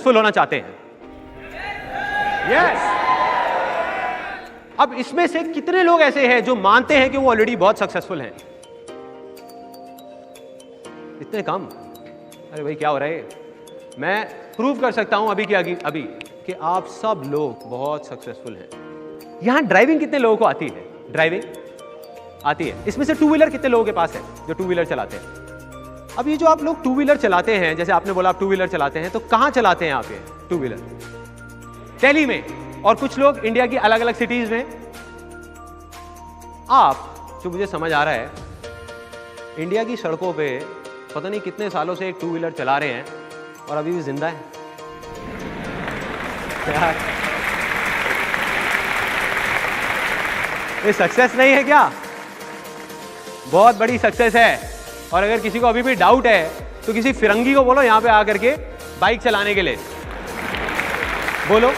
Successful होना चाहते हैं। यस। अब इसमें से कितने लोग ऐसे हैं जो मानते हैं कि वो ऑलरेडी बहुत सक्सेसफुल हैं? इतने कम। अरे भाई क्या हो रहा है? मैं प्रूव कर सकता हूं अभी कि आप सब लोग बहुत सक्सेसफुल हैं। यहां ड्राइविंग कितने लोगों को आती है? ड्राइविंग आती है। इसमें से टू व्हीलर कितने लोगों के पास है जो टू व्हीलर चलाते हैं? अब ये जो आप लोग टू व्हीलर चलाते हैं, जैसे आपने बोला आप टू व्हीलर चलाते हैं, तो कहां चलाते हैं आप ये टू व्हीलर? दिल्ली में, और कुछ लोग इंडिया की अलग अलग सिटीज में। आप, जो मुझे समझ आ रहा है, इंडिया की सड़कों पे पता नहीं कितने सालों से एक टू व्हीलर चला रहे हैं और अभी भी जिंदा है। यार ये सक्सेस नहीं है क्या? बहुत बड़ी सक्सेस है। और अगर किसी को अभी भी डाउट है तो किसी फिरंगी को बोलो यहां पे आकर के बाइक चलाने के लिए बोलो।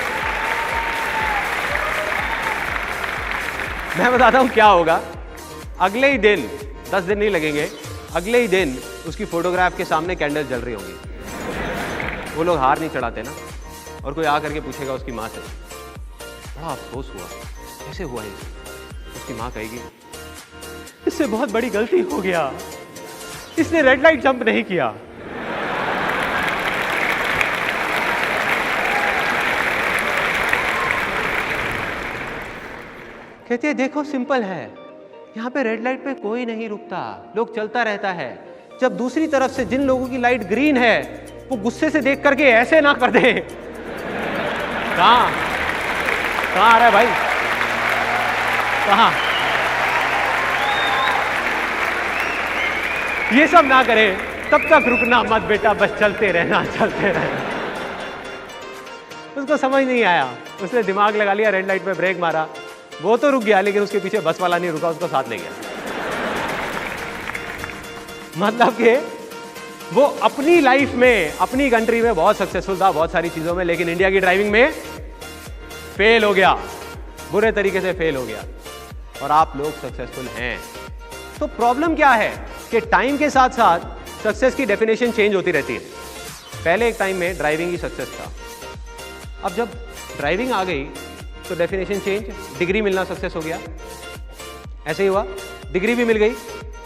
मैं बताता हूं क्या होगा। अगले ही दिन, 10 दिन नहीं लगेंगे, अगले ही दिन उसकी फोटोग्राफ के सामने कैंडल जल रही होंगी। वो लोग हार नहीं चढ़ाते ना। और कोई आकर के पूछेगा उसकी माँ से, बड़ा अफसोस हुआ, कैसे हुआ ये? उसकी माँ कहेगी, इससे बहुत बड़ी गलती हो गया, इसने रेड लाइट जंप नहीं किया। कहती है देखो सिंपल है, यहां पे रेड लाइट पे कोई नहीं रुकता, लोग चलता रहता है। जब दूसरी तरफ से जिन लोगों की लाइट ग्रीन है वो गुस्से से देख करके ऐसे ना कर दे। कहां आ रहा है भाई? कहां? ये सब ना करे, तब तक रुकना मत बेटा, बस चलते रहना, चलते रहना। उसको समझ नहीं आया, उसने दिमाग लगा लिया, रेड लाइट पे ब्रेक मारा, वो तो रुक गया लेकिन उसके पीछे बस वाला नहीं रुका, उसको साथ ले गया। मतलब कि वो अपनी लाइफ में, अपनी कंट्री में बहुत सक्सेसफुल था बहुत सारी चीजों में, लेकिन इंडिया की ड्राइविंग में फेल हो गया, बुरे तरीके से फेल हो गया। और आप लोग सक्सेसफुल हैं। तो प्रॉब्लम क्या है कि टाइम के साथ साथ सक्सेस की डेफिनेशन चेंज होती रहती है। पहले एक टाइम में ड्राइविंग ही सक्सेस था, अब जब ड्राइविंग आ गई तो डेफिनेशन चेंज, डिग्री मिलना सक्सेस हो गया। ऐसे ही हुआ, डिग्री भी मिल गई,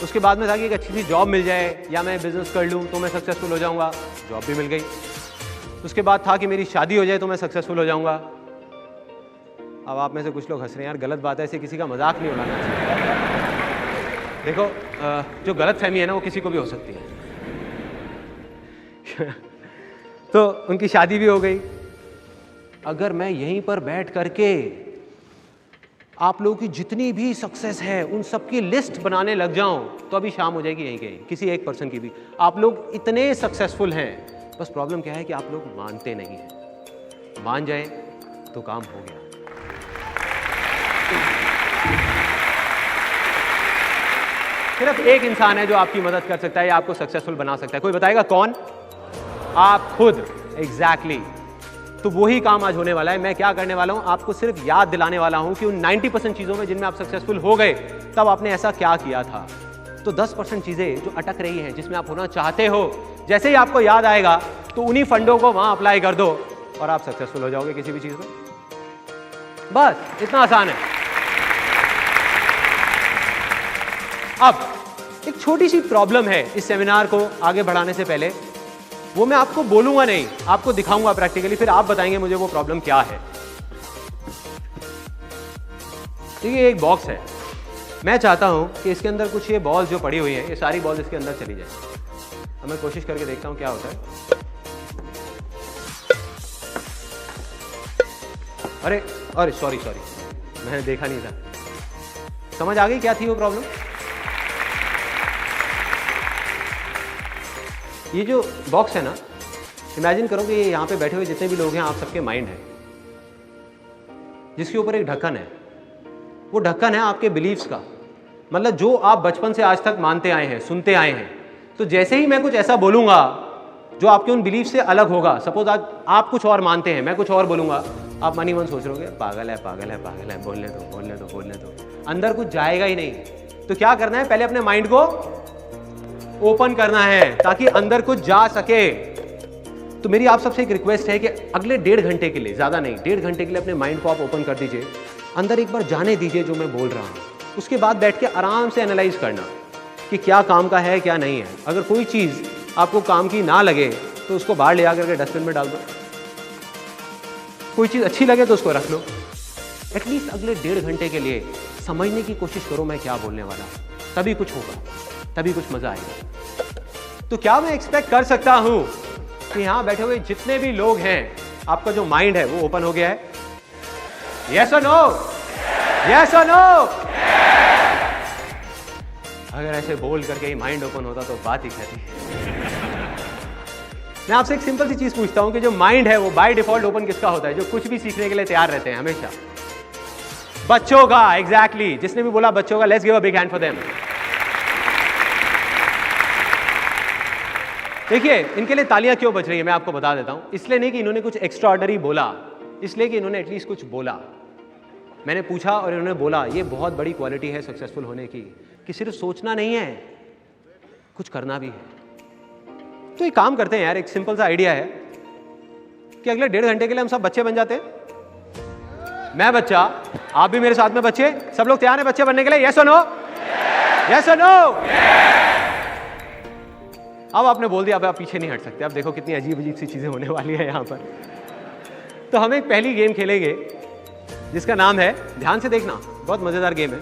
उसके बाद में था कि एक अच्छी सी जॉब मिल जाए या मैं बिजनेस कर लूँ तो मैं सक्सेसफुल हो जाऊँगा, जॉब भी मिल गई। उसके बाद था कि मेरी शादी हो जाए तो मैं सक्सेसफुल हो जाऊँगा। अब आप में से कुछ लोग हंस रहे हैं, यार गलत बात है, ऐसे किसी का मजाक नहीं उड़ाना चाहिए। देखो जो गलत फहमी है ना वो किसी को भी हो सकती है। तो उनकी शादी भी हो गई। अगर मैं यहीं पर बैठ करके आप लोगों की जितनी भी सक्सेस है उन सब की लिस्ट बनाने लग जाऊं तो अभी शाम हो जाएगी यहीं कहीं, किसी एक पर्सन की भी। आप लोग इतने सक्सेसफुल हैं, बस प्रॉब्लम क्या है कि आप लोग मानते नहीं हैं। मान जाए तो काम हो गया। सिर्फ एक इंसान है जो आपकी मदद कर सकता है या आपको सक्सेसफुल बना सकता है। कोई बताएगा कौन? आप खुद। एग्जैक्टली। तो वही काम आज होने वाला है। मैं क्या करने वाला हूं, आपको सिर्फ याद दिलाने वाला हूं कि उन 90% चीजों में जिनमें आप सक्सेसफुल हो गए तब आपने ऐसा क्या किया था। तो 10% चीजें जो अटक रही हैं, जिसमें आप होना चाहते हो, जैसे ही आपको याद आएगा तो उन्हीं फंडों को वहां अप्लाई कर दो और आप सक्सेसफुल हो जाओगे किसी भी चीज में। बस इतना आसान है। अब एक छोटी सी प्रॉब्लम है इस सेमिनार को आगे बढ़ाने से पहले, वो मैं आपको बोलूंगा नहीं, आपको दिखाऊंगा प्रैक्टिकली, फिर आप बताएंगे मुझे वो प्रॉब्लम क्या है। देखिए एक बॉक्स है, मैं चाहता हूं कि इसके अंदर कुछ ये बॉल्स जो पड़ी हुई है, ये सारी बॉल्स इसके अंदर चली जाए। अब मैं कोशिश करके देखता हूं क्या होता है। अरे अरे सॉरी मैंने देखा नहीं था। समझ आ गई क्या थी वो प्रॉब्लम? ये जो बॉक्स है ना, इमेजिन करो कि ये यहाँ पे बैठे हुए जितने भी लोग हैं, आप सबके माइंड है, जिसके ऊपर एक ढक्कन है। वो ढक्कन है आपके बिलीव्स का, मतलब जो आप बचपन से आज तक मानते आए हैं, सुनते आए हैं। तो जैसे ही मैं कुछ ऐसा बोलूंगा जो आपके उन बिलीफ से अलग होगा, सपोज आज आप कुछ और मानते हैं, मैं कुछ और बोलूंगा, आप मन ही मन सोच रहोगे पागल है, बोलने दो, अंदर कुछ जाएगा ही नहीं। तो क्या करना है, पहले अपने माइंड को ओपन करना है ताकि अंदर कुछ जा सके। तो मेरी आप सबसे एक रिक्वेस्ट है कि अगले 1.5 घंटे के लिए, ज़्यादा नहीं, 1.5 घंटे के लिए अपने माइंड को आप ओपन कर दीजिए, अंदर एक बार जाने दीजिए जो मैं बोल रहा हूँ। उसके बाद बैठ के आराम से एनालाइज करना कि क्या काम का है क्या नहीं है। अगर कोई चीज़ आपको काम की ना लगे तो उसको बाहर ले आकर के डस्टबिन में डाल दो। कोई चीज़ अच्छी लगे तो उसको रख लो। एटलीस्ट अगले 1.5 घंटे के लिए समझने की कोशिश करो मैं क्या बोलने वाला हूँ, तभी कुछ होगा, तभी कुछ मजा आएगा। तो क्या मैं एक्सपेक्ट कर सकता हूं कि यहां बैठे हुए जितने भी लोग हैं, आपका जो माइंड है वो ओपन हो गया है? यस और नो? यस और नो? अगर ऐसे बोल करके ही माइंड ओपन होता तो बात ही कहती। मैं आपसे एक सिंपल सी चीज पूछता हूं कि जो माइंड है वो बाय डिफॉल्ट ओपन किसका होता है? जो कुछ भी सीखने के लिए तैयार रहते हैं हमेशा। बच्चों का। एग्जैक्टली। जिसने भी बोला बच्चों का, let's give a big hand for them. देखिए, इनके लिए तालियां क्यों बज रही है मैं आपको बता देता हूं। इसलिए नहीं कि इन्होंने कुछ एक्स्ट्रा ऑर्डिनरी बोला, इसलिए कि इन्होंने एटलीस्ट कुछ बोला। मैंने पूछा और इन्होंने बोला। ये बहुत बड़ी क्वालिटी है सक्सेसफुल होने की, कि सिर्फ सोचना नहीं है, कुछ करना भी है। तो एक काम करते हैं यार, एक सिंपल सा आइडिया है कि अगले 1.5 घंटे के लिए हम सब बच्चे बन जाते हैं। मैं बच्चा, आप भी मेरे साथ में बच्चे, सब लोग तैयार हैं बच्चे बनने के लिए? यस और नो? यस और नो? अब आपने बोल दिया, अब आप पीछे नहीं हट सकते। अब देखो कितनी अजीब अजीब सी चीजें होने वाली है यहां पर। तो हम एक पहली गेम खेलेंगे जिसका नाम है, ध्यान से देखना, बहुत मजेदार गेम है।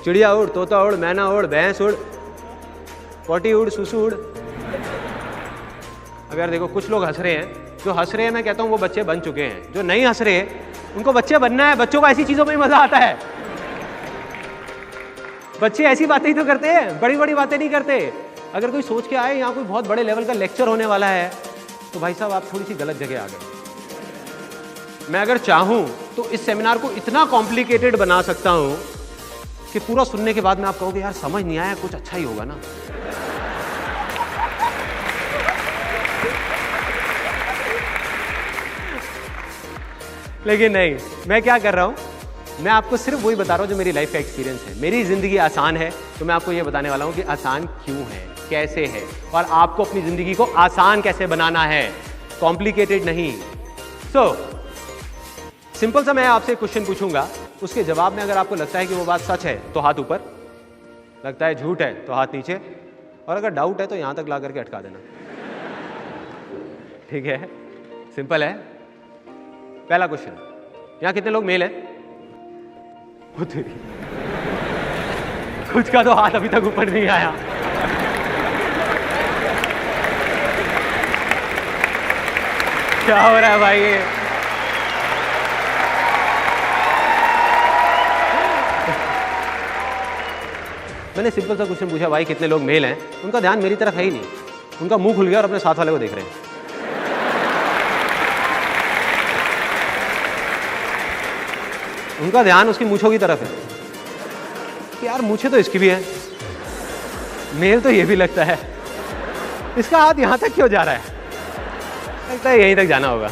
चिड़िया उड़, तोता उड़, मैना उड़, भैंस उड़, पोटी उड़, सुसु उड़। अगर देखो कुछ लोग हंस रहे हैं, जो हंस रहे हैं मैं कहता हूं वो बच्चे बन चुके हैं। जो नहीं हंस रहे उनको बच्चे बनना है। बच्चों को ऐसी चीजों में मजा आता है। बच्चे ऐसी बातें ही तो करते हैं, बड़ी बड़ी बातें नहीं करते। अगर कोई सोच के आए यहाँ कोई बहुत बड़े लेवल का लेक्चर होने वाला है, तो भाई साहब आप थोड़ी सी गलत जगह आ गए। मैं अगर चाहूं तो इस सेमिनार को इतना कॉम्प्लिकेटेड बना सकता हूं कि पूरा सुनने के बाद में आप कहोगे यार समझ नहीं आया, कुछ अच्छा ही होगा ना। लेकिन नहीं, मैं क्या कर रहा हूं, मैं आपको सिर्फ वही बता रहा हूं जो मेरी लाइफ का एक्सपीरियंस है। मेरी जिंदगी आसान है तो मैं आपको ये बताने वाला हूं कि आसान क्यों है, कैसे है, और आपको अपनी जिंदगी को आसान कैसे बनाना है, कॉम्प्लिकेटेड नहीं। सिंपल सा मैं आपसे क्वेश्चन पूछूंगा, उसके जवाब में अगर आपको लगता है कि वो बात सच है तो हाथ ऊपर, लगता है झूठ है तो हाथ नीचे, और अगर डाउट है तो यहां तक ला करके अटका देना। ठीक है? सिंपल है। पहला क्वेश्चन, यहां कितने लोग मेल हैं? कुछ का तो हाथ अभी तक ऊपर नहीं आया। क्या हो रहा है भाई ये? मैंने सिंपल सा क्वेश्चन पूछा, भाई कितने लोग मेल हैं? उनका ध्यान मेरी तरफ है ही नहीं, उनका मुंह खुल गया और अपने साथ वाले को देख रहे हैं। उनका ध्यान उसकी मूंछों की तरफ है कि यार मूंछें तो इसकी भी है, मेल तो ये भी लगता है, इसका हाथ यहां तक क्यों जा रहा है? लगता है यहीं तक जाना होगा।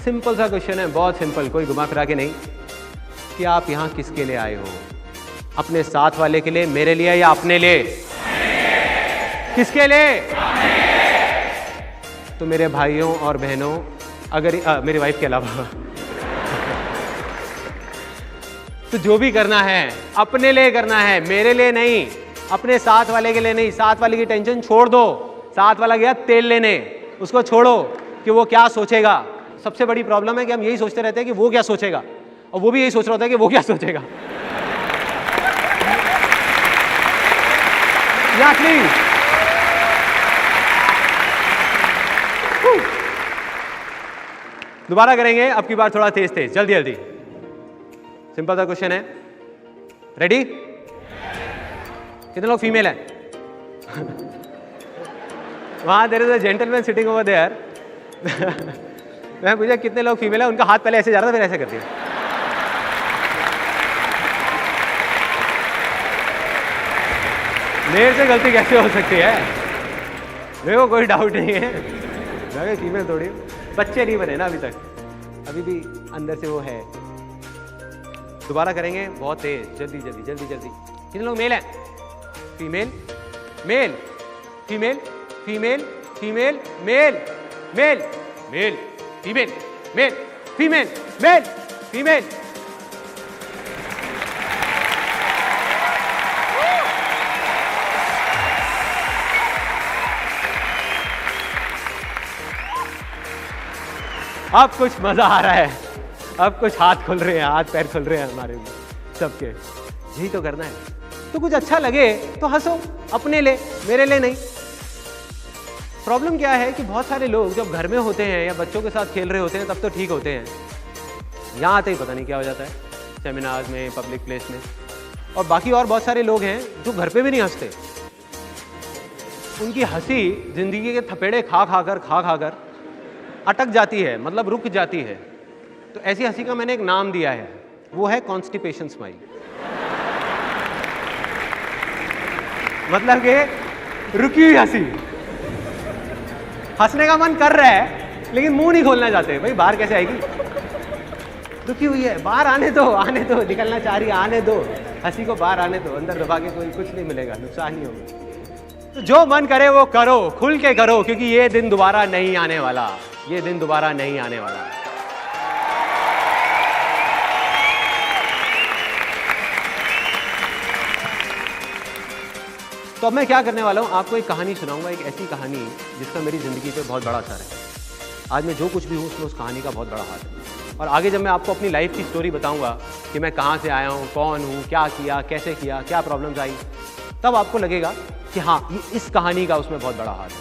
सिंपल सा क्वेश्चन है, बहुत सिंपल, कोई घुमा फिरा के नहीं, कि आप यहां किसके लिए आए हो? अपने साथ वाले के लिए, मेरे लिए, या अपने लिए? किसके लिए? तो मेरे भाइयों और बहनों, अगर मेरी वाइफ के अलावा, तो जो भी करना है अपने लिए करना है, मेरे लिए नहीं, अपने साथ वाले के लिए नहीं। साथ वाले की टेंशन छोड़ दो, साथ वाला गया तेल लेने, उसको छोड़ो कि वो क्या सोचेगा। सबसे बड़ी प्रॉब्लम है कि हम यही सोचते रहते हैं कि वो क्या सोचेगा, और वो भी यही सोच रहा होता है कि वो क्या सोचेगा। दोबारा करेंगे, अब की बार थोड़ा तेज तेज, जल्दी जल्दी। सिंपल सा क्वेश्चन है, रेडी? कितने लोग फीमेल हैं? वहां there is a gentleman sitting over there. मैं पूछा कितने लोग फीमेल हैं, उनका हाथ पहले ऐसे जा रहा था, फिर ऐसे कर दिया। मेरे से गलती कैसे हो सकती है? मेरे को कोई डाउट नहीं है, मैं फीमेल थोड़ी, बच्चे नहीं बने ना अभी तक, अभी भी अंदर से वो है। दोबारा करेंगे, बहुत तेज, जल्दी जल्दी जल्दी जल्दी। कितने लोग मेल हैं? Female, male, female, female, female, male. Male male female male female male female. अब कुछ मजा आ रहा है, अब कुछ हाथ खुल रहे हैं, हाथ पैर खुल रहे हैं हमारे सबके। यही तो करना है। तो कुछ अच्छा लगे तो हंसो, अपने लिए, मेरे लिए नहीं। प्रॉब्लम क्या है कि बहुत सारे लोग जब घर में होते हैं या बच्चों के साथ खेल रहे होते हैं तब तो ठीक होते हैं, यहाँ आते ही पता नहीं क्या हो जाता है, सेमिनार्स में, पब्लिक प्लेस में। और बाकी और बहुत सारे लोग हैं जो घर पे भी नहीं हंसते। उनकी हंसी जिंदगी के थपेड़े खा खाकर अटक जाती है, मतलब रुक जाती है। तो ऐसी हंसी का मैंने एक नाम दिया है, वो है कॉन्स्टिपेशन स्माइल। मतलब कि रुकी हुई हंसी। हंसने का मन कर रहा है लेकिन मुंह नहीं खोलना चाहते। भाई बाहर कैसे आएगी, रुकी हुई है, बाहर आने दो, निकलना चाह रही है, आने दो, हंसी को बाहर आने दो। अंदर दबा के कोई कुछ नहीं मिलेगा, नुकसान ही होगा। तो जो मन करे वो करो, खुल के करो, क्योंकि ये दिन दोबारा नहीं आने वाला, ये दिन दोबारा नहीं आने वाला। तो अब मैं क्या करने वाला हूं, आपको एक कहानी सुनाऊंगा, एक ऐसी कहानी जिसका मेरी जिंदगी पे बहुत बड़ा असर है। आज मैं जो कुछ भी हूं उसमें उस कहानी का बहुत बड़ा हाथ है। और आगे जब मैं आपको अपनी लाइफ की स्टोरी बताऊंगा कि मैं कहां से आया हूं, कौन हूं, क्या किया, कैसे किया, क्या प्रॉब्लम्स आई, तब आपको लगेगा कि हाँ, ये इस कहानी का उसमें बहुत बड़ा हाथ है।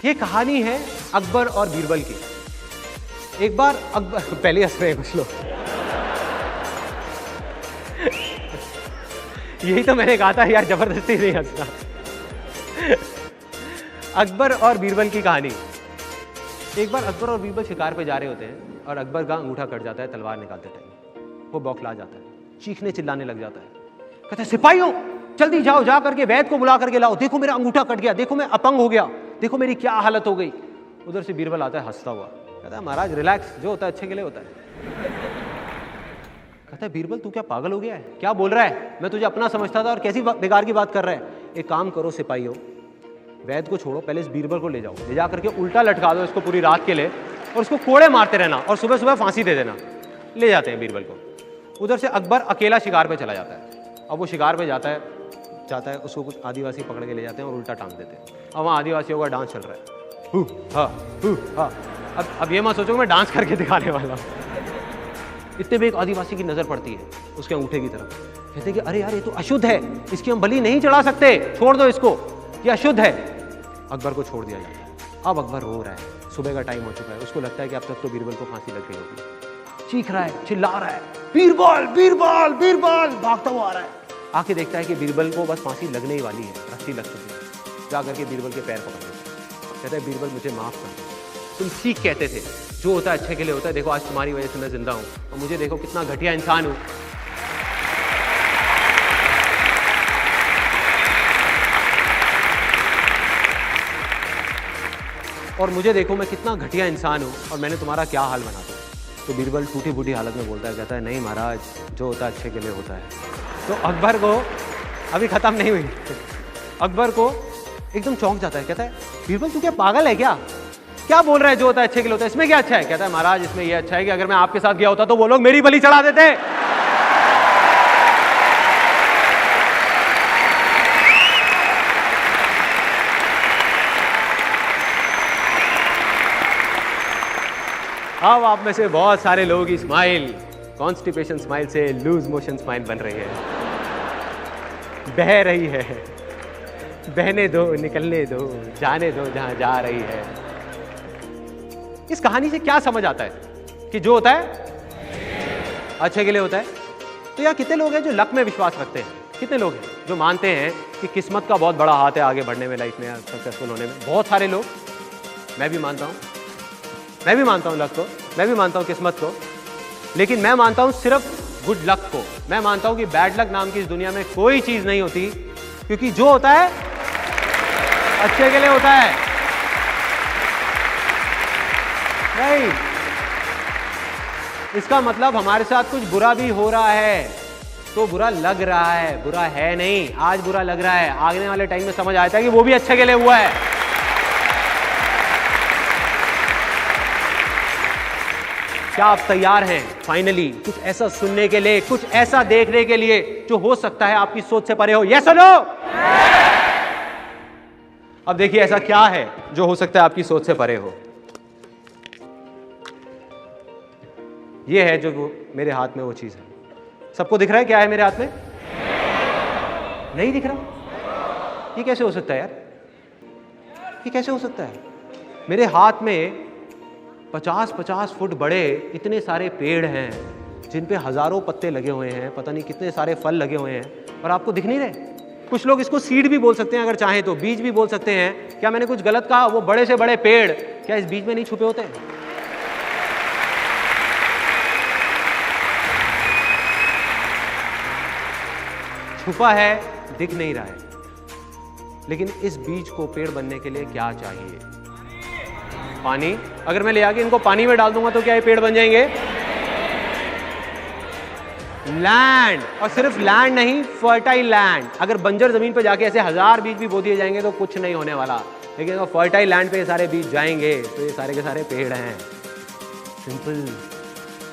ये कहानी है अकबर और बीरबल की। एक बार अकबर, पहले हंस रहे हैं कुछ लोग। यही तो मैंने कहा था यार, जबरदस्ती नहीं हंसना। अकबर और बीरबल की कहानी। एक बार अकबर और बीरबल शिकार पे जा रहे होते हैं और अकबर का अंगूठा कट जाता है तलवार निकालते टाइम। वो बौखला जाता है, चीखने चिल्लाने लग जाता है, कहता है सिपाहियों जल्दी जाओ, जा करके वैद्य को बुला करके लाओ, देखो मेरा अंगूठा कट गया, देखो मैं अपंग हो गया, देखो मेरी क्या हालत हो गई। उधर से बीरबल आता है हंसता हुआ, कहता है महाराज रिलैक्स, जो होता है अच्छे के लिए होता है। कहता है बीरबल तू क्या पागल हो गया है, क्या बोल रहा है, मैं तुझे अपना समझता था और कैसी बेकार की बात कर रहा है। एक काम करो सिपाहियों, वैद्य को छोड़ो, पहले इस बीरबल को ले जाओ, ले जा करके उल्टा लटका दो इसको पूरी रात के लिए और उसको कोड़े मारते रहना और सुबह सुबह फांसी दे देना। ले जाते हैं बीरबल को। उधर से अकबर अकेला शिकार पे चला जाता है। अब वो शिकार पे जाता है, उसको कुछ आदिवासी पकड़ के ले जाते हैं और उल्टा टांग देते हैं। अब वहाँ आदिवासियों का डांस चल रहा है। अब ये मत सोचो मैं डांस करके दिखाने वाला हूँ। इतने में एक आदिवासी की नजर पड़ती है उसके अंगूठे की तरफ। कहते कि अरे यार ये तो अशुद्ध है, इसकी हम बलि नहीं चढ़ा सकते, छोड़ दो इसको, ये अशुद्ध है। अकबर को छोड़ दिया जाता है। अब अकबर रो रहा है, सुबह का टाइम हो चुका है, उसको लगता है कि अब तक तो बीरबल को फांसी लग गई होगी। चीख रहा है, चिल्ला रहा है, बीरबल बीरबल बीरबल, भागता हुआ आ रहा है। आके देखता है कि बीरबल को बस फांसी लगने ही वाली है, रस्सी लग चुकी है। जा करके बीरबल के पैर पकड़ लेता है, कहता है बीरबल मुझे माफ कर दो, तुम ठीक कहते थे, जो होता है अच्छे के लिए होता है, देखो आज तुम्हारी वजह से मैं जिंदा हूं और मुझे देखो कितना घटिया इंसान हूं। और मुझे देखो मैं कितना घटिया इंसान हूं और मैंने तुम्हारा क्या हाल बना दिया। तो बीरबल टूटी फूटी हालत में बोलता है, कहता है नहीं महाराज, जो होता है अच्छे के लिए होता है। तो अकबर को अभी खत्म नहीं हुई, अकबर को एकदम चौंक जाता है, कहता है बीरबल तू क्या पागल है क्या बोल रहा है, जो होता है अच्छे के लिए होता है, इसमें क्या अच्छा है। कहता है महाराज इसमें यह अच्छा है कि अगर मैं आपके साथ गया होता तो वो लोग मेरी बलि चढ़ा देते। अब आप में से बहुत सारे लोगों की स्माइल कॉन्स्टिपेशन स्माइल से लूज मोशन स्माइल बन रही है, बह रही है। बहने दो, निकलने दो, जाने दो जहां जा रही है। इस कहानी से क्या समझ आता है कि जो होता है अच्छे के लिए होता है। तो यहाँ कितने लोग हैं जो लक में विश्वास रखते हैं, कितने लोग हैं जो मानते हैं कि किस्मत का बहुत बड़ा हाथ है आगे बढ़ने में, लाइफ में सक्सेसफुल होने में। बहुत सारे लोग, मैं भी मानता हूँ लक को, मैं भी मानता हूँ किस्मत को, लेकिन मैं मानता हूँ सिर्फ गुड लक को। मैं मानता हूँ कि बैड लक नाम की इस दुनिया में कोई चीज नहीं होती, क्योंकि जो होता है अच्छे के लिए होता है। नहीं, इसका मतलब हमारे साथ कुछ बुरा भी हो रहा है तो बुरा लग रहा है, बुरा है नहीं। आज बुरा लग रहा है, आने वाले टाइम में समझ आता है कि वो भी अच्छे के लिए हुआ है। क्या आप तैयार हैं फाइनली कुछ ऐसा सुनने के लिए, कुछ ऐसा देखने के लिए जो हो सकता है आपकी सोच से परे हो? यस और नो? अब देखिए ऐसा क्या है जो हो सकता है आपकी सोच से परे हो। ये है जो मेरे हाथ में वो चीज है। सबको दिख रहा है क्या है मेरे हाथ में? नहीं दिख रहा? ये कैसे हो सकता है यार? ये कैसे हो सकता है? मेरे हाथ में 50-50 फुट बड़े इतने सारे पेड़ हैं जिन पे हजारों पत्ते लगे हुए हैं, पता नहीं कितने सारे फल लगे हुए हैं, और आपको दिख नहीं रहे। कुछ लोग इसको सीड भी बोल सकते हैं, अगर चाहें तो बीज भी बोल सकते हैं। क्या मैंने कुछ गलत कहा? वो बड़े से बड़े पेड़ क्या इस बीज में नहीं छुपे होते? छुपा है, दिख नहीं रहा है। लेकिन इस बीज को पेड़ बनने के लिए क्या चाहिए? पानी। अगर मैं ले आके इनको पानी में डाल दूंगा तो क्या ये पेड़ बन जाएंगे? लैंड, और सिर्फ लैंड नहीं, फर्टाइल लैंड। अगर बंजर जमीन पे जाके ऐसे 1000 बीज भी बो दिए जाएंगे तो कुछ नहीं होने वाला, लेकिन अगर फर्टाइल लैंड पे ये सारे बीज जाएंगे तो ये सारे के सारे पेड़ हैं। सिंपल।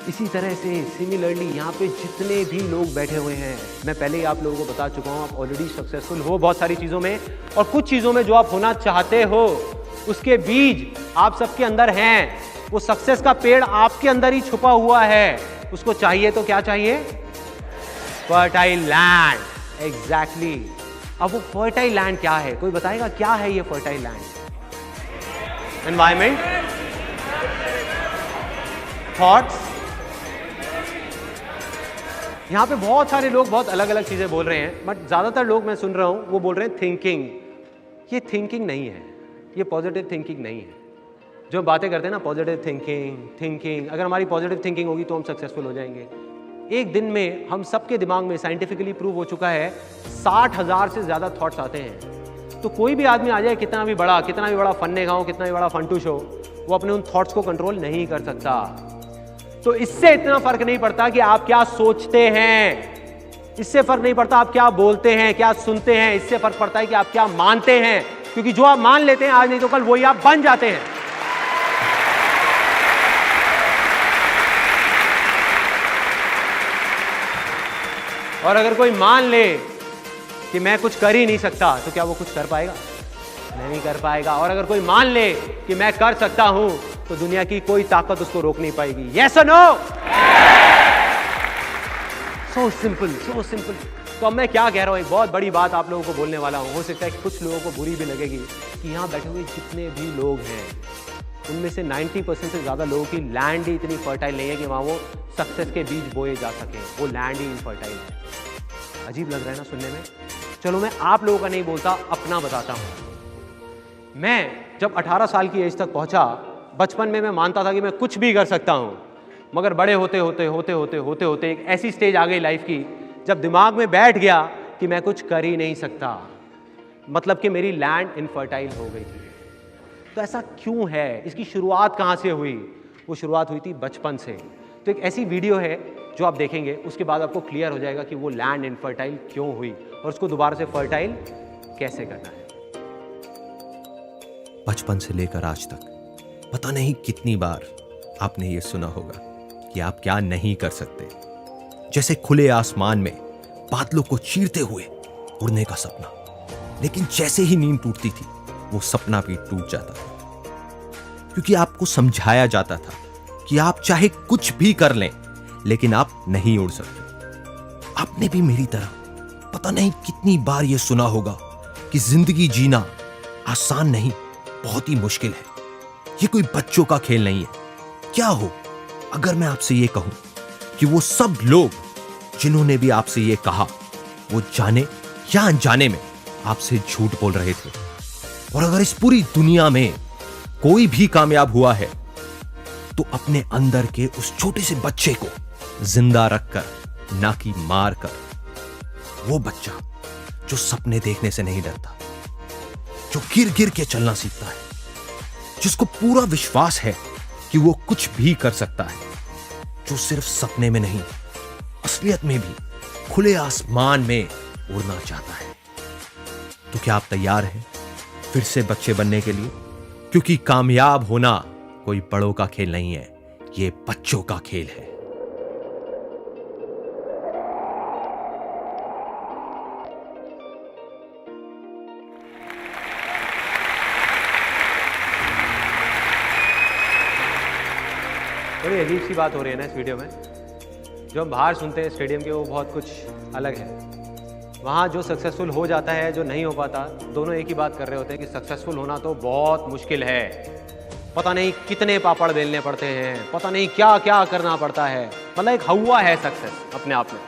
इसी तरह से सिमिलरली यहाँ पे जितने भी लोग बैठे हुए हैं, मैं पहले ही आप लोगों को बता चुका हूँ, आप ऑलरेडी सक्सेसफुल हो बहुत सारी चीजों में, और कुछ चीजों में जो आप होना चाहते हो उसके बीज आप सबके अंदर हैं। वो सक्सेस का पेड़ आपके अंदर ही छुपा हुआ है। उसको चाहिए तो क्या चाहिए? Fertile land. एग्जैक्टली। अब वो फर्टाइल लैंड क्या है? कोई बताएगा क्या है ये फर्टाइल लैंड? Environment, thoughts. यहां पे बहुत सारे लोग बहुत अलग अलग चीजें बोल रहे हैं, बट ज्यादातर लोग मैं सुन रहा हूं वो बोल रहे हैं थिंकिंग। ये थिंकिंग नहीं है, ये पॉजिटिव थिंकिंग नहीं है। जो बातें करते हैं ना पॉजिटिव थिंकिंग, अगर हमारी पॉजिटिव थिंकिंग होगी तो हम सक्सेसफुल हो जाएंगे। एक दिन में हम सबके दिमाग में साइंटिफिकली प्रूव हो चुका है 60,000 से ज्यादा थॉट्स आते हैं। तो कोई भी आदमी आ जाए, कितना भी बड़ा फन्ने गाँव, कितना भी बड़ा फंटूश हो, वो अपने उन थॉट्स को कंट्रोल नहीं कर सकता। तो इससे इतना फर्क नहीं पड़ता कि आप क्या सोचते हैं, इससे फर्क नहीं पड़ता आप क्या बोलते हैं, क्या सुनते हैं, इससे फर्क पड़ता है कि आप क्या मानते हैं। क्योंकि जो आप मान लेते हैं आज नहीं तो कल वही आप बन जाते हैं। और अगर कोई मान ले कि मैं कुछ कर ही नहीं सकता, तो क्या वो कुछ कर पाएगा? नहीं कर पाएगा। और अगर कोई मान ले कि मैं कर सकता हूं, तो दुनिया की कोई ताकत उसको रोक नहीं पाएगी। यस और no? So simple, so simple. तो अब मैं क्या कह रहा हूं, एक बहुत बड़ी बात आप लोगों को बोलने वाला हूं। हो सकता है कि कुछ लोगों को बुरी भी लगेगी कि यहां बैठे हुए जितने भी लोग हैं उनमें से 90% से ज्यादा लोगों की लैंड ही इतनी फर्टाइल नहीं है कि वहां वो सक्सेस के बीज बोए जा सके। वो लैंड ही इनफर्टाइल है। अजीब लग रहा है ना सुनने में? चलो मैं आप लोगों का नहीं बोलता, अपना बताता हूं। मैं जब 18 साल की एज तक पहुंचा, बचपन में मैं मानता था कि मैं कुछ भी कर सकता हूं, मगर बड़े होते होते एक ऐसी स्टेज आ गई लाइफ की जब दिमाग में बैठ गया कि मैं कुछ कर ही नहीं सकता। मतलब कि मेरी लैंड इनफर्टाइल हो गई थी। तो ऐसा क्यों है? इसकी शुरुआत कहां से हुई? वो शुरुआत हुई थी बचपन से। तो एक ऐसी वीडियो है जो आप देखेंगे, उसके बाद आपको क्लियर हो जाएगा कि वो लैंड इनफर्टाइल क्यों हुई और उसको दोबारा से फर्टाइल कैसे करना है। बचपन से लेकर आज तक पता नहीं कितनी बार आपने ये सुना होगा कि आप क्या नहीं कर सकते। जैसे खुले आसमान में बादलों को चीरते हुए उड़ने का सपना, लेकिन जैसे ही नींद टूटती थी वो सपना भी टूट जाता था, क्योंकि आपको समझाया जाता था कि आप चाहे कुछ भी कर लें लेकिन आप नहीं उड़ सकते। आपने भी मेरी तरह पता नहीं कितनी बार यह सुना होगा कि जिंदगी जीना आसान नहीं, बहुत ही मुश्किल है। ये कोई बच्चों का खेल नहीं है। क्या हो अगर मैं आपसे ये कहूं कि वो सब लोग जिन्होंने भी आपसे ये कहा वो जाने या अनजाने में आपसे झूठ बोल रहे थे। और अगर इस पूरी दुनिया में कोई भी कामयाब हुआ है तो अपने अंदर के उस छोटे से बच्चे को जिंदा रखकर, ना कि मार कर। वो बच्चा जो सपने देखने से नहीं डरता, जो गिर गिर के चलना सीखता है, जिसको पूरा विश्वास है कि वो कुछ भी कर सकता है, जो सिर्फ सपने में नहीं असलियत में भी खुले आसमान में उड़ना चाहता है। तो क्या आप तैयार हैं फिर से बच्चे बनने के लिए? क्योंकि कामयाब होना कोई बड़ों का खेल नहीं है, ये बच्चों का खेल है। बड़ी अजीब सी बात हो रही है ना इस वीडियो में। जो हम बाहर सुनते हैं स्टेडियम के, वो बहुत कुछ अलग है। वहाँ जो सक्सेसफुल हो जाता है, जो नहीं हो पाता, दोनों एक ही बात कर रहे होते हैं कि सक्सेसफुल होना तो बहुत मुश्किल है, पता नहीं कितने पापड़ बेलने पड़ते हैं, पता नहीं क्या क्या करना पड़ता है। मतलब एक हवा है सक्सेस अपने आप में,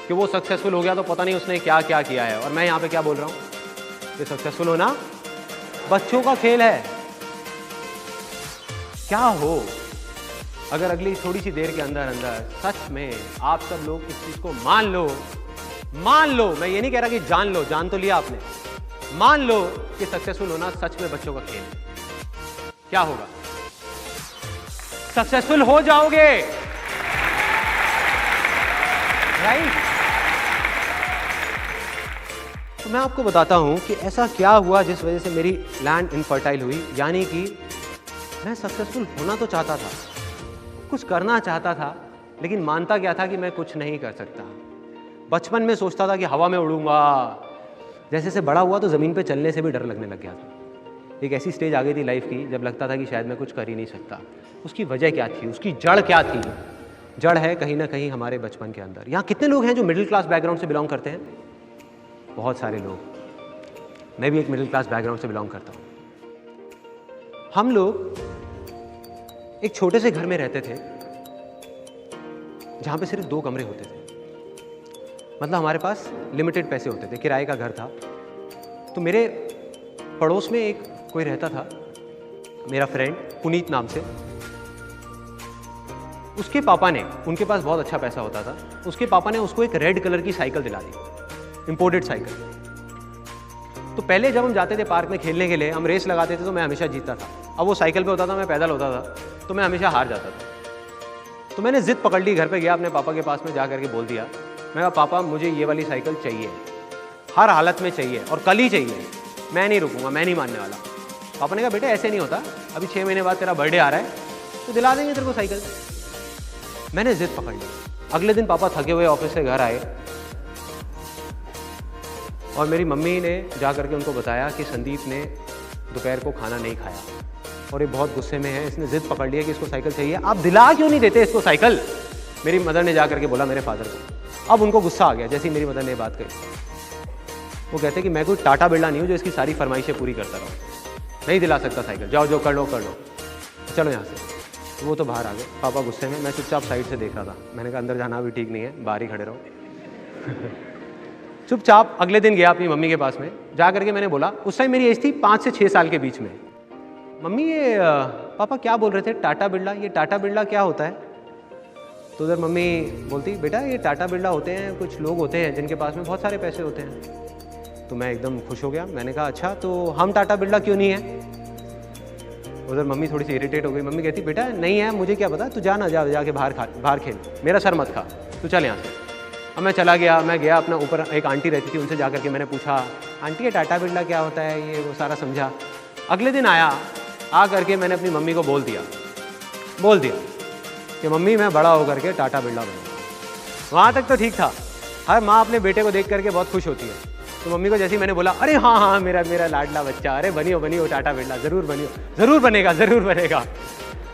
कि वो सक्सेसफुल हो गया तो पता नहीं उसने क्या क्या किया है। और मैं यहाँ पे क्या बोल रहा हूँ कि सक्सेसफुल होना बच्चों का खेल है। क्या हो अगर अगली थोड़ी सी देर के अंदर अंदर सच में आप सब लोग इस चीज को मान लो। मैं ये नहीं कह रहा कि जान लो, जान तो लिया आपने, मान लो कि सक्सेसफुल होना सच में बच्चों का खेल है। क्या होगा? सक्सेसफुल हो जाओगे, राइट? तो मैं आपको बताता हूं कि ऐसा क्या हुआ जिस वजह से मेरी लैंड इनफर्टाइल हुई। यानी कि मैं सक्सेसफुल होना तो चाहता था, कुछ करना चाहता था, लेकिन मानता क्या था कि मैं कुछ नहीं कर सकता। बचपन में सोचता था कि हवा में उड़ूंगा। जैसे जैसे बड़ा हुआ तो ज़मीन पे चलने से भी डर लगने लग गया था। एक ऐसी स्टेज आ गई थी लाइफ की जब लगता था कि शायद मैं कुछ कर ही नहीं सकता। उसकी वजह क्या थी? उसकी जड़ क्या थी? जड़ है कहीं ना कहीं हमारे बचपन के अंदर। यहाँ कितने लोग हैं जो मिडिल क्लास बैकग्राउंड से बिलोंग करते हैं? बहुत सारे लोग। मैं भी एक मिडिल क्लास बैकग्राउंड से बिलोंग करता हूँ। हम लोग एक छोटे से घर में रहते थे जहाँ पे सिर्फ 2 कमरे होते थे। मतलब हमारे पास लिमिटेड पैसे होते थे, किराए का घर था। तो मेरे पड़ोस में एक कोई रहता था, मेरा फ्रेंड पुनीत नाम से। उसके पापा ने, उनके पास बहुत अच्छा पैसा होता था, उसके पापा ने उसको एक रेड कलर की साइकिल दिला दी, इंपोर्टेड साइकिल। तो पहले जब हम जाते थे पार्क में खेलने के लिए, हम रेस लगाते थे तो मैं हमेशा जीतता था। अब वो साइकिल पे होता था, मैं पैदल होता था, तो मैं हमेशा हार जाता था। तो मैंने जिद पकड़ ली, घर पे गया अपने पापा के पास में, जा करके बोल दिया, मैं कहा पापा मुझे ये वाली साइकिल चाहिए, हर हालत में चाहिए और कल ही चाहिए, मैं नहीं रुकूंगा, मैं नहीं मानने वाला। पापा ने कहा बेटा ऐसे नहीं होता, अभी 6 महीने बाद तेरा बर्थडे आ रहा है तो दिला देंगे तेरे को साइकिल। मैंने जिद पकड़ ली। अगले दिन पापा थके हुए ऑफिस से घर आए और मेरी मम्मी ने जा करके उनको बताया कि संदीप ने दोपहर को खाना नहीं खाया और ये बहुत गुस्से में है, इसने जिद पकड़ लिया कि इसको साइकिल चाहिए, आप दिला क्यों नहीं देते इसको साइकिल? मेरी मदर ने जा करके बोला मेरे फादर को। अब उनको गुस्सा आ गया जैसे ही मेरी मदर ने बात कही। वो कहते कि मैं कोई टाटा बिरला नहीं हूँ जो इसकी सारी फरमाइशें पूरी करता रहूँ, नहीं दिला सकता साइकिल, जाओ जो कर लो चलो यहाँ से। तो वो तो बाहर आ गए, पापा गुस्से में। मैं चुपचाप साइड से देख रहा था। मैंने कहा अंदर जाना भी ठीक नहीं है, बाहर ही खड़े रहो। चुपचाप अगले दिन गया अपनी मम्मी के पास में, जा करके मैंने बोला, उस टाइम मेरी एज थी 5 से 6 साल के बीच में, मम्मी ये पापा क्या बोल रहे थे टाटा बिरला, ये टाटा बिरला क्या होता है? तो उधर मम्मी बोलती बेटा ये टाटा बिरला होते हैं, कुछ लोग होते हैं जिनके पास में बहुत सारे पैसे होते हैं। तो मैं एकदम खुश हो गया। मैंने कहा अच्छा तो हम टाटा बिरला क्यों नहीं है? उधर मम्मी थोड़ी सी इरिटेट हो गई। मम्मी कहती बेटा नहीं है, मुझे क्या पता, तू जाके बाहर खेल, मेरा सर मत खा, तू चल यहाँ से। अब मैं चला गया, मैं गया अपना, ऊपर एक आंटी रहती थी, उनसे जा करके मैंने पूछा आंटी ये टाटा बिरला क्या होता है, ये वो सारा समझा। अगले दिन आया, आ करके मैंने अपनी मम्मी को बोल दिया कि मम्मी मैं बड़ा होकर के टाटा बिरला बनूंगा। वहाँ तक तो ठीक था, हर माँ अपने बेटे को देख करके बहुत खुश होती है। तो मम्मी को जैसे ही मैंने बोला अरे हाँ हाँ मेरा लाडला बच्चा, अरे बनियो टाटा बिरला, ज़रूर बनेगा।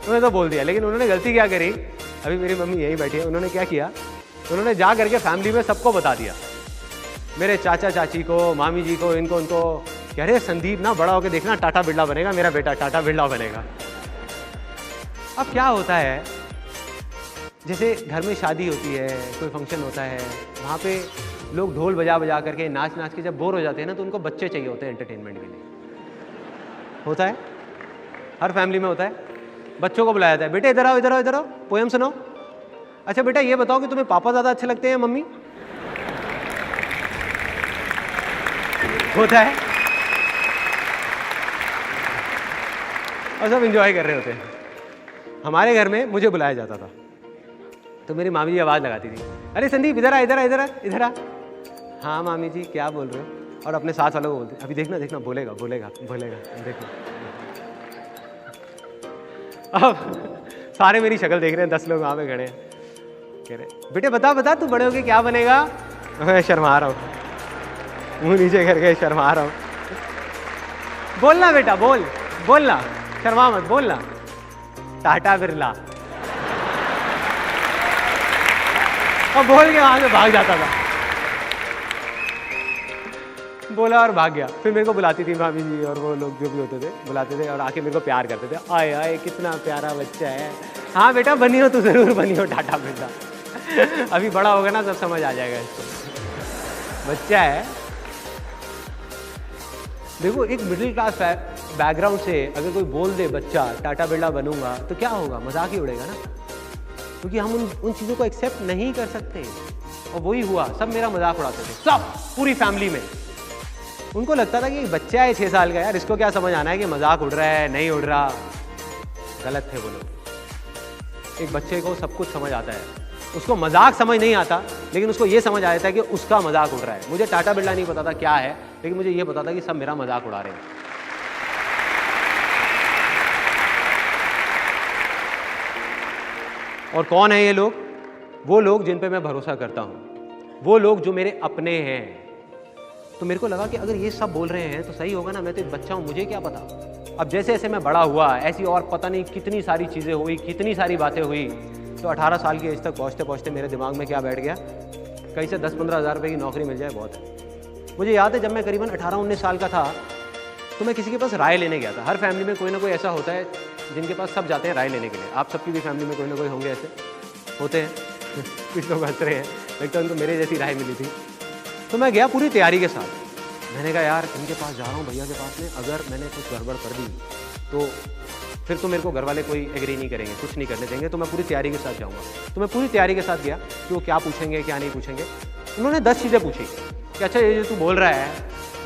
तो मैं तो बोल दिया। लेकिन उन्होंने गलती क्या करी, अभी मेरी मम्मी यहीं बैठी है, उन्होंने क्या किया, उन्होंने जा करके फैमिली में सबको बता दिया, मेरे चाचा चाची को, मामी जी को, इनको उनको, कह रहे संदीप ना बड़ा होकर देखना टाटा बिरला बनेगा, मेरा बेटा टाटा बिरला बनेगा। अब क्या होता है, जैसे घर में शादी होती है, कोई फंक्शन होता है, वहाँ पे लोग ढोल बजा करके नाच के जब बोर हो जाते हैं ना, तो उनको बच्चे चाहिए होते हैं एंटरटेनमेंट के लिए। होता है, हर फैमिली में होता है। बच्चों को बुलाया जाता है, बेटे इधर आओ, पोएम सुनाओ। अच्छा बेटा ये बताओ कि तुम्हें पापा ज़्यादा अच्छे लगते हैं या मम्मी? होता है, और सब एंजॉय कर रहे होते हैं। हमारे घर में मुझे बुलाया जाता था तो मेरी मामी जी आवाज़ लगाती थी, अरे संदीप इधर आ। हाँ मामी जी क्या बोल रहे हो? और अपने साथ वालों को बोलते, अभी देखना बोलेगा देखना। अब सारे मेरी शक्ल देख रहे हैं, 10 लोग वहां पे खड़े हैं। कह रहे बेटे बता बता तू बड़े होके क्या बनेगा? मैं शर्मा रहा हूँ, मुंह नीचे करके शर्मा रहा हूँ। बोलना बेटा, बोलना, शर्मा मत, बोलना टाटा बिरला। और बोल के वहां से भाग जाता था, बोला और भाग गया। फिर मेरे को बुलाती थी भाभी जी और वो लोग जो भी होते थे, बुलाते थे और आके मेरे को प्यार करते थे। आए आए कितना प्यारा बच्चा है। हाँ बेटा बनियो, तू जरूर बनियो टाटा बिरला। अभी बड़ा होगा ना, सब समझ आ जाएगा इसको। बच्चा है। देखो एक मिडिल क्लास बैकग्राउंड से अगर कोई बोल दे बच्चा टाटा बिरला बनूंगा, तो क्या होगा? मजाक ही उड़ेगा ना, क्योंकि हम उन चीज़ों को एक्सेप्ट नहीं कर सकते। और वही हुआ, सब मेरा मजाक उड़ाते थे, सब पूरी फैमिली में। उनको लगता था कि बच्चा है 6 साल का, यार इसको क्या समझ आना है कि मजाक उड़ रहा है नहीं उड़ रहा। गलत थे वो लोग। एक बच्चे को सब कुछ समझ आता है, उसको मजाक समझ नहीं आता, लेकिन उसको ये समझ आ जाता है कि उसका मजाक उड़ रहा है। मुझे टाटा बिरला नहीं पता था क्या है, लेकिन मुझे ये पता था कि सब मेरा मजाक उड़ा रहे हैं। और कौन है ये लोग? वो लोग जिन पे मैं भरोसा करता हूं, वो लोग जो मेरे अपने हैं। तो मेरे को लगा कि अगर ये सब बोल रहे हैं तो सही होगा ना, मैं तो एक बच्चा हूं, मुझे क्या पता। अब जैसे जैसे मैं बड़ा हुआ, ऐसी और पता नहीं कितनी सारी चीज़ें हुई, कितनी सारी बातें हुई। तो 18 साल की एज तक पहुँचते पहुँचते मेरे दिमाग में क्या बैठ गया, कहीं से 10-15 हज़ार रुपये की नौकरी मिल जाए बहुत है। मुझे याद है जब मैं करीबन 18-19 साल का था, तो मैं किसी के पास राय लेने गया था। हर फैमिली में कोई ना कोई ऐसा होता है जिनके पास सब जाते हैं राय लेने के लिए। आप सबकी भी फैमिली में कोई ना कोई होंगे ऐसे, होते हैं। कुछ लोग हंस रहे हैं, लगता है उनको मेरे जैसी राय मिली थी। तो मैं गया पूरी तैयारी के साथ। मैंने कहा यार इनके पास जा रहा हूँ, भैया के पास में, अगर मैंने कुछ गड़बड़ कर दी तो फिर तो मेरे को घर वाले कोई एग्री नहीं करेंगे, कुछ नहीं करने देंगे। तो मैं पूरी तैयारी के साथ जाऊँगा। तो मैं पूरी तैयारी के साथ गया कि वो क्या पूछेंगे क्या नहीं पूछेंगे। उन्होंने 10 चीज़ें पूछी कि अच्छा ये जो तू बोल रहा है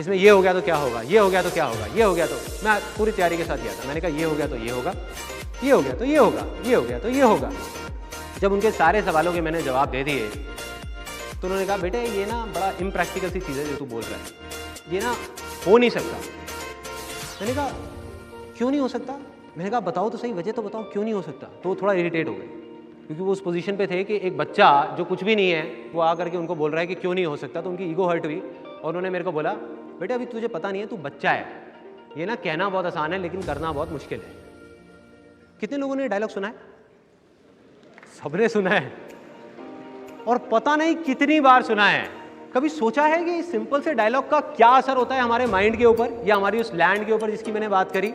इसमें ये हो गया तो क्या होगा, ये हो गया तो क्या होगा, ये हो गया तो। मैं पूरी तैयारी के साथ गया था। मैंने कहा ये हो गया तो ये होगा, ये हो गया तो ये होगा, ये हो गया तो ये होगा। जब उनके सारे सवालों के मैंने जवाब दे दिए तो उन्होंने कहा बेटे ये ना बड़ा इम्प्रैक्टिकल सी चीज़ है जो तू बोल रहा है, ये ना हो नहीं सकता। मैंने कहा क्यों नहीं हो सकता? मैंने कहा बताओ तो सही, वजह तो बताओ क्यों नहीं हो सकता। तो वो थोड़ा इरिटेट हो गए, क्योंकि वो उस पोजीशन पे थे कि एक बच्चा जो कुछ भी नहीं है वो आकर के उनको बोल रहा है कि क्यों नहीं हो सकता। तो उनकी ईगो हर्ट हुई और उन्होंने मेरे को बोला बेटे अभी तुझे पता नहीं है, तू बच्चा है, ये ना कहना बहुत आसान है लेकिन करना बहुत मुश्किल है। कितने लोगों ने डायलॉग सुना है? सबने सुना है, और पता नहीं कितनी बार सुना है। कभी सोचा है कि इस सिंपल से डायलॉग का क्या असर होता है हमारे माइंड के ऊपर या हमारी उस लैंड के ऊपर जिसकी मैंने बात करी?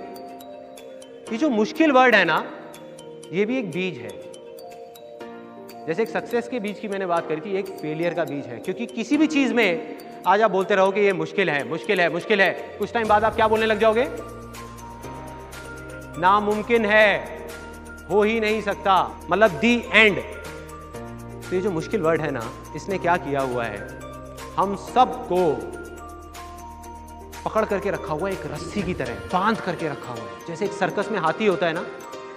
ये जो मुश्किल वर्ड है ना, ये भी एक बीज है। जैसे एक सक्सेस के बीज की मैंने बात करी थी, एक फेलियर का बीज है। क्योंकि किसी भी चीज में आज आप बोलते रहो कि ये मुश्किल है, मुश्किल है, मुश्किल है, कुछ टाइम बाद आप क्या बोलने लग जाओगे? नामुमकिन है, हो ही नहीं सकता, मतलब दी एंड। तो ये जो मुश्किल वर्ड है ना, इसने क्या किया हुआ है, हम सबको पकड़ करके रखा हुआ है, एक रस्सी की तरह बांध करके रखा हुआ है। जैसे एक सर्कस में हाथी होता है ना,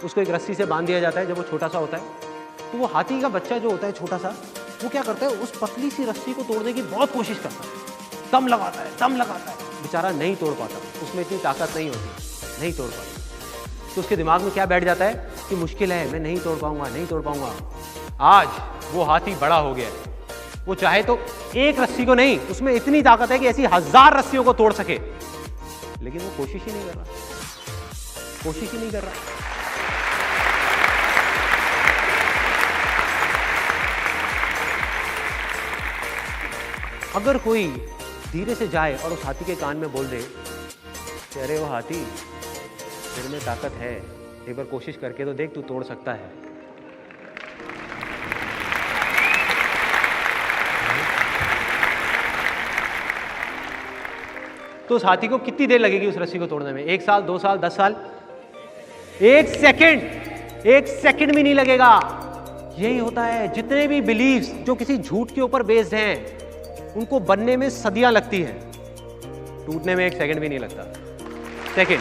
उसको एक रस्सी से बांध दिया जाता है जब वो छोटा सा होता है। तो वो हाथी का बच्चा जो होता है छोटा सा, वो क्या करता है, उस पतली सी रस्सी को तोड़ने की बहुत कोशिश करता है, दम लगाता है, दम लगाता है, बेचारा नहीं तोड़ पाता, उसमें इतनी ताकत नहीं होती, नहीं तोड़ पाता। तो उसके दिमाग में क्या बैठ जाता है कि मुश्किल है, मैं नहीं तोड़ पाऊंगा, नहीं तोड़ पाऊंगा। आज वो हाथी बड़ा हो गया है, वो चाहे तो एक रस्सी को नहीं, उसमें इतनी ताकत है कि ऐसी 1000 रस्सियों को तोड़ सके, लेकिन वो कोशिश ही नहीं कर रहा, कोशिश ही नहीं कर रहा। अगर कोई धीरे से जाए और उस हाथी के कान में बोल दे कि अरे वो हाथी, तेरे में ताकत है, एक बार कोशिश करके तो देख, तू तोड़ सकता है। तो उस हाथी को कितनी देर लगेगी उस रस्सी को तोड़ने में? 1 साल, 2 साल, 10 साल? 1 सेकंड, 1 सेकंड भी नहीं लगेगा। यही होता है, जितने भी बिलीव्स जो किसी झूठ के ऊपर बेस्ड हैं, उनको बनने में सदियां लगती हैं, टूटने में 1 सेकंड भी नहीं लगता। सेकंड